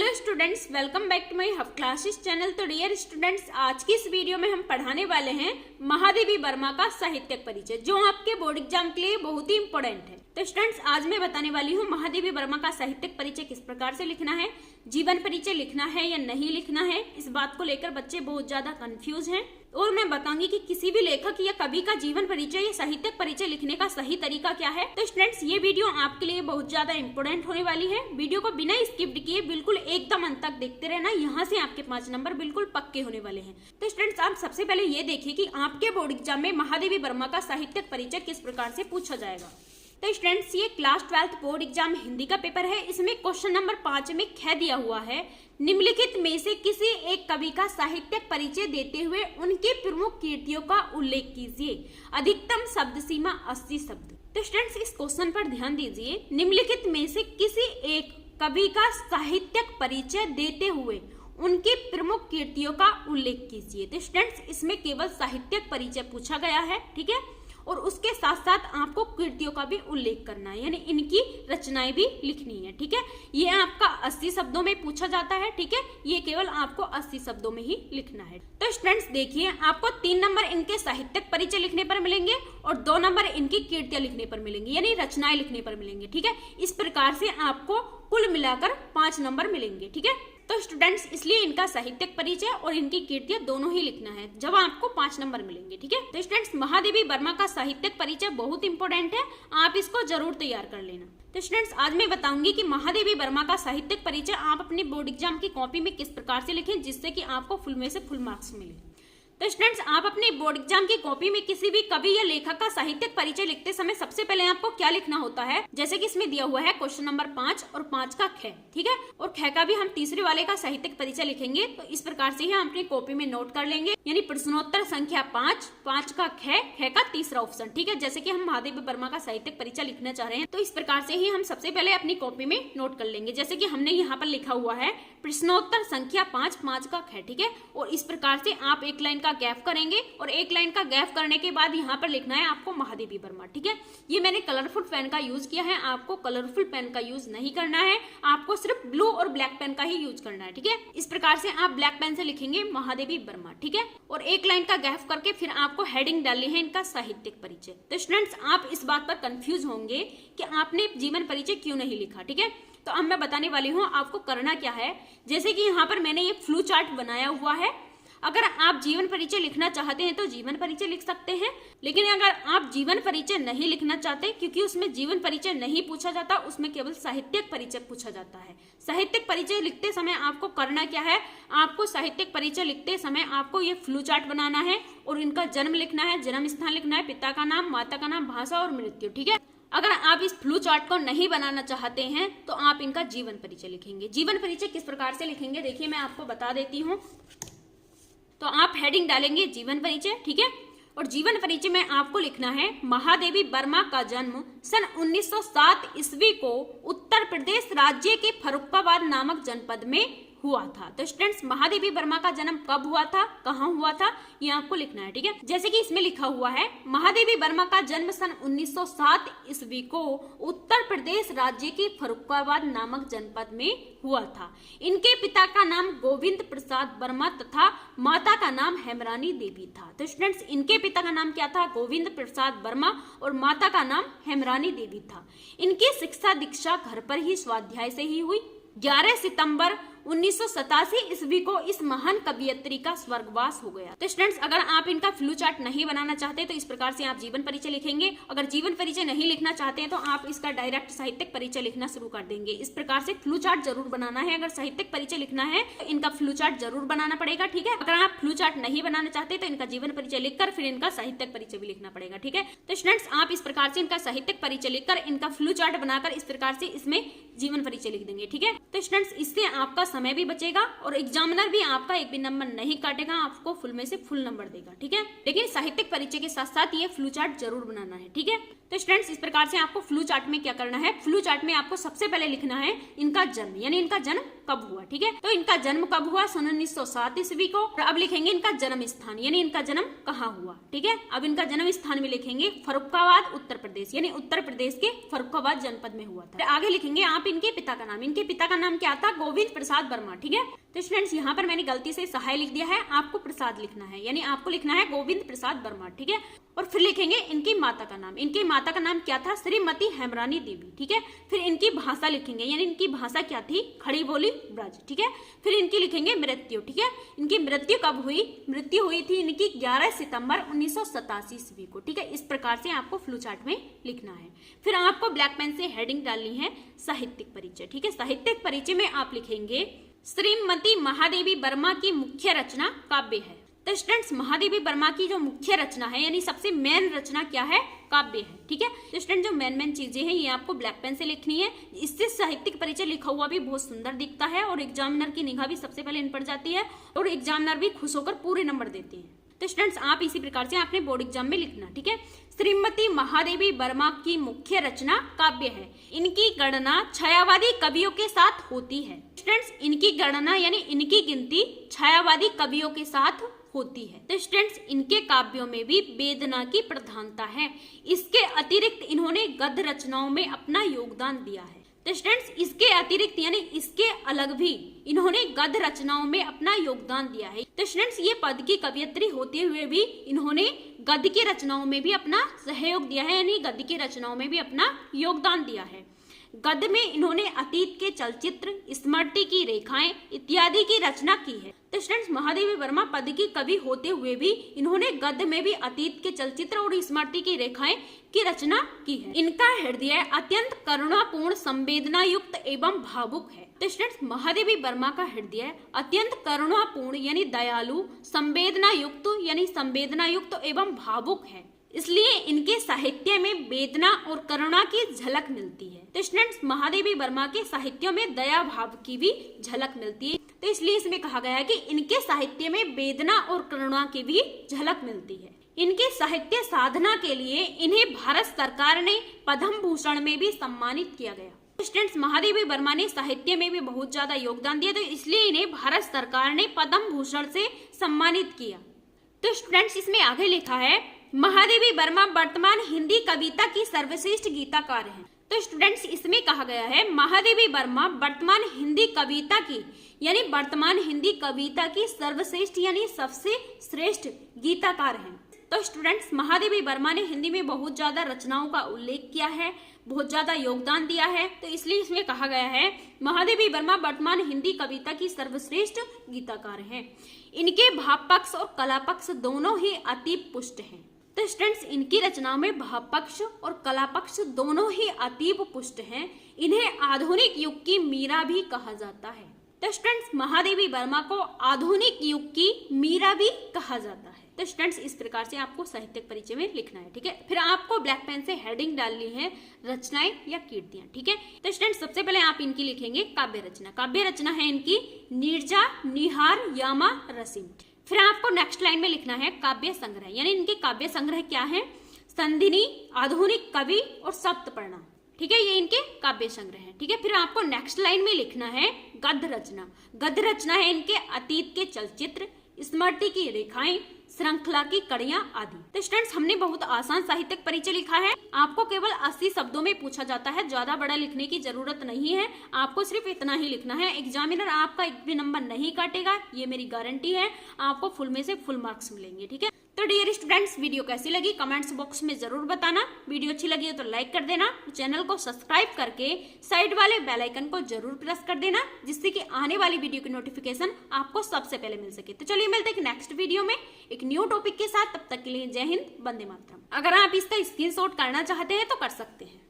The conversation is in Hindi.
Hello students, welcome back to my hub classes channel. तो डियर स्टूडेंट्स, आज की इस वीडियो में हम पढ़ाने वाले हैं महादेवी वर्मा का साहित्यिक परिचय, जो आपके बोर्ड एग्जाम के लिए बहुत ही इंपॉर्टेंट है। तो स्टूडेंट्स, आज मैं बताने वाली हूँ महादेवी वर्मा का साहित्यिक परिचय किस प्रकार से लिखना है, जीवन परिचय लिखना है या नहीं लिखना है। इस बात को लेकर बच्चे बहुत ज्यादा कंफ्यूज हैं और मैं बताऊंगी कि किसी भी लेखक या कवि का जीवन परिचय या साहित्यिक परिचय लिखने का सही तरीका क्या है। तो स्टूडेंट्स, ये वीडियो आपके लिए बहुत ज्यादा इंपॉर्टेंट होने वाली है। वीडियो को बिना स्किप किए बिल्कुल एकदम अंत तक देखते रहना, यहाँ से आपके 5 नंबर बिल्कुल पक्के होने वाले हैं। तो स्टूडेंट्स, आप सबसे पहले ये देखिए कि आपके बोर्ड एग्जाम में महादेवी वर्मा का साहित्यिक परिचय किस प्रकार से पूछा जाएगा। तो स्टूडेंट्स, ये क्लास 12 बोर्ड एग्जाम हिंदी का पेपर है। इसमें क्वेश्चन नंबर 5 में ख दिया हुआ है, निम्नलिखित में से किसी एक कवि का साहित्यिक परिचय देते हुए उनके प्रमुख कृतियों का उल्लेख कीजिए। अधिकतम शब्द सीमा 80 शब्द। तो स्टूडेंट्स, इस क्वेश्चन पर ध्यान दीजिए, निम्नलिखित में से किसी एक कवि का साहित्यिक परिचय देते हुए उनकी प्रमुख कृतियों का उल्लेख कीजिए। तो स्टूडेंट्स, इसमें केवल साहित्यिक परिचय पूछा गया है, ठीक है, और उसके साथ साथ आपको कृतियों का भी उल्लेख करना है, यानी इनकी रचनाएं भी लिखनी है, ठीक है। ये आपका 80 शब्दों में पूछा जाता है, ठीक है, ये केवल आपको 80 शब्दों में ही लिखना है। तो स्टूडेंट्स देखिए, आपको 3 नंबर इनके साहित्यिक परिचय लिखने पर मिलेंगे और 2 नंबर इनकी कृतियां लिखने पर मिलेंगे, यानी रचनाएं लिखने पर मिलेंगे, ठीक है। इस प्रकार से आपको कुल मिलाकर 5 नंबर मिलेंगे, ठीक है। तो स्टूडेंट्स, इसलिए इनका साहित्यिक परिचय और इनकी कृतियां दोनों ही लिखना है, जब आपको 5 नंबर मिलेंगे, ठीक है। तो स्टूडेंट्स, महादेवी वर्मा का साहित्यिक परिचय बहुत इंपॉर्टेंट है, आप इसको जरूर तैयार कर लेना। तो स्टूडेंट्स, आज मैं बताऊंगी कि महादेवी वर्मा का साहित्यिक परिचय आप अपने बोर्ड एग्जाम की कॉपी में किस प्रकार से लिखें, जिससे कि आपको फुल में से फुल मार्क्स मिले। तो स्टूडेंट्स, आप अपने बोर्ड एग्जाम की कॉपी में किसी भी कवि या लेखक का साहित्यिक परिचय लिखते समय सबसे पहले आपको क्या लिखना होता है, जैसे कि इसमें दिया हुआ है क्वेश्चन नंबर 5 और 5 का ख, ठीक है, और ख का भी हम तीसरे वाले का साहित्यिक परिचय लिखेंगे। तो इस प्रकार से ही हम अपनी कॉपी में नोट कर लेंगे, यानी प्रश्नोत्तर संख्या 5, 5 का ख का तीसरा ऑप्शन, ठीक है। जैसे कि हम महादेवी वर्मा का साहित्यिक परिचय लिखना चाह रहे हैं, तो इस प्रकार से ही हम सबसे पहले अपनी कॉपी में नोट कर लेंगे, जैसे कि हमने यहाँ पर लिखा हुआ है प्रश्नोत्तर संख्या 5, 5 का ख, ठीक है। और इस प्रकार से आप एक लाइन का गैप करेंगे और एक लाइन का गैप करने के बाद यहाँ पर लिखना है आपको महादेवी वर्मा, ठीक है। ये मैंने कलरफुल पेन का यूज किया है, आपको कलरफुल पेन का यूज नहीं करना है, आपको सिर्फ ब्लू और ब्लैक पेन का ही यूज करना है, ठीक है। इस प्रकार से आप ब्लैक पेन से लिखेंगे महादेवी वर्मा, ठीक है, और एक लाइन का गैप करके फिर आपको हेडिंग डालनी है इनका साहित्यिक परिचय। तो स्टूडेंट्स, आप इस बात पर कंफ्यूज होंगे कि आपने जीवन परिचय क्यों नहीं लिखा, ठीक है। तो अब मैं बताने वाली हूँ आपको करना क्या है। जैसे कि यहाँ पर मैंने ये फ्लू चार्ट बनाया हुआ है, अगर आप जीवन परिचय लिखना चाहते हैं तो जीवन परिचय लिख सकते हैं, लेकिन अगर आप जीवन परिचय नहीं लिखना चाहते, क्योंकि उसमें जीवन परिचय नहीं पूछा जाता, उसमें केवल साहित्यिक परिचय पूछा जाता है। साहित्यिक परिचय लिखते समय आपको करना क्या है, आपको साहित्यिक परिचय लिखते समय आपको ये फ्लू चार्ट बनाना है और इनका जन्म लिखना है, जन्म स्थान लिखना है, पिता का नाम, माता का नाम, भाषा और मृत्यु, ठीक है। अगर आप इस फ्लू चार्ट को नहीं बनाना चाहते हैं तो आप इनका जीवन परिचय लिखेंगे। जीवन परिचय किस प्रकार से लिखेंगे, देखिए मैं आपको बता देती हूँ। तो आप हेडिंग डालेंगे जीवन परिचय, ठीक है, और जीवन परिचय में आपको लिखना है महादेवी वर्मा का जन्म सन 1907 ईस्वी को उत्तर प्रदेश राज्य के फर्रुखाबाद नामक जनपद में हुआ था। तो स्टूडेंट्स, महादेवी वर्मा का जन्म कब हुआ था, कहाँ हुआ था, ये आपको लिखना है, ठीक है। जैसे कि इसमें लिखा हुआ है महादेवी वर्मा का जन्म सन 1907 ईस्वी को उत्तर प्रदेश राज्य के फर्रुखाबाद नामक जनपद में हुआ था। इनके पिता का नाम गोविंद प्रसाद वर्मा तथा माता का नाम हेमरानी देवी था। तो स्टूडेंट्स, इनके पिता का नाम क्या था, गोविंद प्रसाद वर्मा, और माता का नाम हेमरानी देवी था। इनकी शिक्षा दीक्षा घर पर ही स्वाध्याय से ही हुई। 11 सितंबर 1987 ईस्वी को इस महान कवियत्री का स्वर्गवास हो गया। तो स्टूडेंट्स, अगर आप इनका फ्लू चार्ट नहीं बनाना चाहते तो इस प्रकार से आप जीवन परिचय लिखेंगे। अगर जीवन परिचय नहीं लिखना चाहते हैं तो आप इसका डायरेक्ट साहित्यिक परिचय लिखना शुरू कर देंगे। इस प्रकार से फ्लू चार्ट जरूर बनाना है। अगर साहित्यिक परिचय लिखना है तो इनका फ्लू चार्ट जरूर बनाना पड़ेगा, ठीक है। अगर आप फ्लू चार्ट नहीं बनाना चाहते तो इनका जीवन परिचय लिखकर फिर इनका साहित्यिक परिचय भी लिखना पड़ेगा, ठीक है। तो स्टूडेंट्स, आप इस प्रकार से इनका साहित्यिक परिचय लिखकर इनका फ्लू चार्ट बनाकर इस प्रकार से इसमें जीवन परिचय लिख देंगे, ठीक है। तो स्टूडेंट्स, इससे आपका समय भी बचेगा और एग्जामिनर भी आपका एक भी नंबर नहीं काटेगा, आपको फुल में से फुल नंबर देगा, ठीक है। लेकिन साहित्यिक परिचय के साथ साथ ये फ्लू चार्ट जरूर बनाना है, ठीक है। तो स्टूडेंट्स, इस प्रकार से आपको फ्लू चार्ट में क्या करना है, फ्लू चार्ट में आपको सबसे पहले लिखना है इनका जन्म, यानी इनका जन्म कब हुआ, ठीक है। तो इनका जन्म कब हुआ, सन 1907 ईस्वी को। और अब लिखेंगे इनका जन्म स्थान, यानी इनका जन्म कहाँ हुआ, ठीक है। अब इनका जन्म स्थान में लिखेंगे फर्रुखाबाद उत्तर प्रदेश, यानी उत्तर प्रदेश के फर्रुखाबाद जनपद में हुआ था। आगे लिखेंगे आप इनके पिता का नाम। इनके पिता का नाम क्या था, गोविंद प्रसाद प्रसाद वर्मा। ठीक है, तो स्टूडेंट्स यहाँ पर मैंने गलती से सहाय लिख दिया है, आपको प्रसाद लिखना है, यानी आपको लिखना है गोविंद प्रसाद वर्मा। ठीक है, और फिर लिखेंगे इनकी माता का नाम। इनकी माता का नाम क्या था? श्रीमती हेमरानी देवी। ठीक है, फिर इनकी भाषा लिखेंगे, यानी इनकी भाषा क्या थी? खड़ी बोली ब्रज। ठीक है, फिर इनकी लिखेंगे मृत्यु। ठीक है, इनकी मृत्यु कब हुई? मृत्यु हुई थी इनकी 11 सितंबर 1987 ईस्वी को। ठीक है, इस प्रकार से आपको फ्लो चार्ट में लिखना है। फिर आपको ब्लैक पेन से हेडिंग डालनी है साहित्यिक परिचय। ठीक है, साहित्यिक परिचय में आप लिखेंगे श्रीमती महादेवी वर्मा की मुख्य रचना काव्य है। तो स्टूडेंट्स, महादेवी वर्मा की जो मुख्य रचना है, यानी सबसे मेन रचना क्या है? काव्य है। ठीक है, तो स्टूडेंट जो मेन चीजें हैं ये आपको ब्लैक पेन से लिखनी है। इससे साहित्यिक परिचय लिखा हुआ भी बहुत सुंदर दिखता है और एग्जामिनर की निगाह भी सबसे पहले इन पर जाती है और एग्जामिनर भी खुश होकर पूरे नंबर देते हैं। तो स्टूडेंट्स, आप इसी प्रकार से आपने बोर्ड एग्जाम में लिखना। ठीक है, श्रीमती महादेवी वर्मा की मुख्य रचना काव्य है। इनकी गणना छायावादी कवियों के साथ होती है। स्टूडेंट्स, इनकी गणना यानी इनकी गिनती छायावादी कवियों के साथ होती है। तो स्टूडेंट्स, इनके काव्यों में भी वेदना की प्रधानता है। इसके अतिरिक्त इन्होंने गद्य रचनाओं में अपना योगदान दिया है। तो स्टूडेंट्स, इसके अतिरिक्त यानी इसके अलग भी इन्होंने गद्य रचनाओं में अपना योगदान दिया है। तो स्टूडेंट्स, ये पद की कवयित्री होते हुए भी इन्होंने गद्य की रचनाओं में भी अपना सहयोग दिया है, यानी गद्य की रचनाओं में भी अपना योगदान दिया है। गद्य में इन्होंने अतीत के चलचित्र, स्मृति की रेखाएं इत्यादि की रचना की है। तो स्टूडेंट्स, महादेवी वर्मा पद की कवि होते हुए भी इन्होंने गद्य में भी अतीत के चलचित्र और स्मृति की रेखाएं की रचना की है। इनका हृदय अत्यंत करुणापूर्ण, संवेदना युक्त एवं भावुक है। तो स्टूडेंट्स, महादेवी वर्मा का हृदय अत्यंत करुणापूर्ण यानी दयालु, संवेदना युक्त एवं भावुक है। इसलिए इनके साहित्य में वेदना और करुणा की झलक मिलती है। तो स्टूडेंट्स, महादेवी वर्मा के साहित्यों में दया भाव की भी झलक मिलती है। तो इसलिए इसमें कहा गया है कि इनके साहित्य में वेदना और करुणा की भी झलक मिलती है। इनके साहित्य साधना के लिए इन्हें भारत सरकार ने पद्म भूषण में भी सम्मानित किया गया। स्टूडेंट्स, महादेवी वर्मा ने साहित्य में भी बहुत ज्यादा योगदान दिया, तो इसलिए इन्हें भारत सरकार ने पद्म भूषण से सम्मानित किया। तो स्टूडेंट्स, इसमें आगे लिखा है महादेवी वर्मा वर्तमान हिंदी कविता की सर्वश्रेष्ठ गीतकार हैं। तो स्टूडेंट्स, इसमें कहा गया है महादेवी वर्मा वर्तमान हिंदी कविता की यानी वर्तमान हिंदी कविता की सर्वश्रेष्ठ यानी सबसे श्रेष्ठ गीतकार हैं। तो स्टूडेंट्स, महादेवी वर्मा ने हिंदी में बहुत ज्यादा रचनाओं का उल्लेख किया है, बहुत ज्यादा योगदान दिया है, तो इसलिए इसमें कहा गया है महादेवी वर्मा वर्तमान हिंदी कविता की सर्वश्रेष्ठ गीतकार हैं। इनके भाव पक्ष और कला पक्ष दोनों ही अति पुष्ट हैं। तो स्टूडेंट्स, इनकी रचनाओं में भाव पक्ष और कला पक्ष दोनों ही अतीब पुष्ट हैं। इन्हें आधुनिक युग की मीरा भी कहा जाता है। तो स्टूडेंट्स, महादेवी वर्मा को आधुनिक युग की मीरा भी कहा जाता है। तो स्टूडेंट्स, इस प्रकार से आपको साहित्यिक परिचय में लिखना है। ठीक है, फिर आपको ब्लैक पेन से हेडिंग डालनी है रचनाएं या कीर्तियां। ठीक है, तो स्टूडेंट्स, सबसे पहले आप इनकी लिखेंगे काव्य रचना। काव्य रचना है इनकी नीरजा, निहार, यामा, रसीम। फिर आपको नेक्स्ट लाइन में लिखना है काव्य संग्रह, यानी इनके काव्य संग्रह क्या है? संधिनी, आधुनिक कवि और सप्तपर्णा। ठीक है, ये इनके काव्य संग्रह है। ठीक है, फिर आपको नेक्स्ट लाइन में लिखना है गद्य रचना। गद्य रचना है इनके अतीत के चलचित्र, स्मृति की रेखाएं, श्रृंखला की कड़ियां आदि। तो स्टूडेंट्स, हमने बहुत आसान साहित्यिक परिचय लिखा है। आपको केवल 80 शब्दों में पूछा जाता है, ज्यादा बड़ा लिखने की जरूरत नहीं है, आपको सिर्फ इतना ही लिखना है। एग्जामिनर आपका एक भी नंबर नहीं काटेगा, ये मेरी गारंटी है। आपको फुल में से फुल मार्क्स मिलेंगे। ठीक है, तो डियर स्टूडेंट्स, वीडियो कैसी लगी कमेंट्स बॉक्स में जरूर बताना। वीडियो अच्छी लगी है तो लाइक कर देना, चैनल को सब्सक्राइब करके साइड वाले बेल आइकन को जरूर प्रेस कर देना, जिससे कि आने वाली वीडियो की नोटिफिकेशन आपको सबसे पहले मिल सके। तो चलिए मिलते हैं नेक्स्ट वीडियो में एक न्यू टॉपिक के साथ। तब तक के लिए जय हिंद, वंदे मातरम। अगर आप इसका स्क्रीनशॉट करना चाहते हैं तो कर सकते हैं।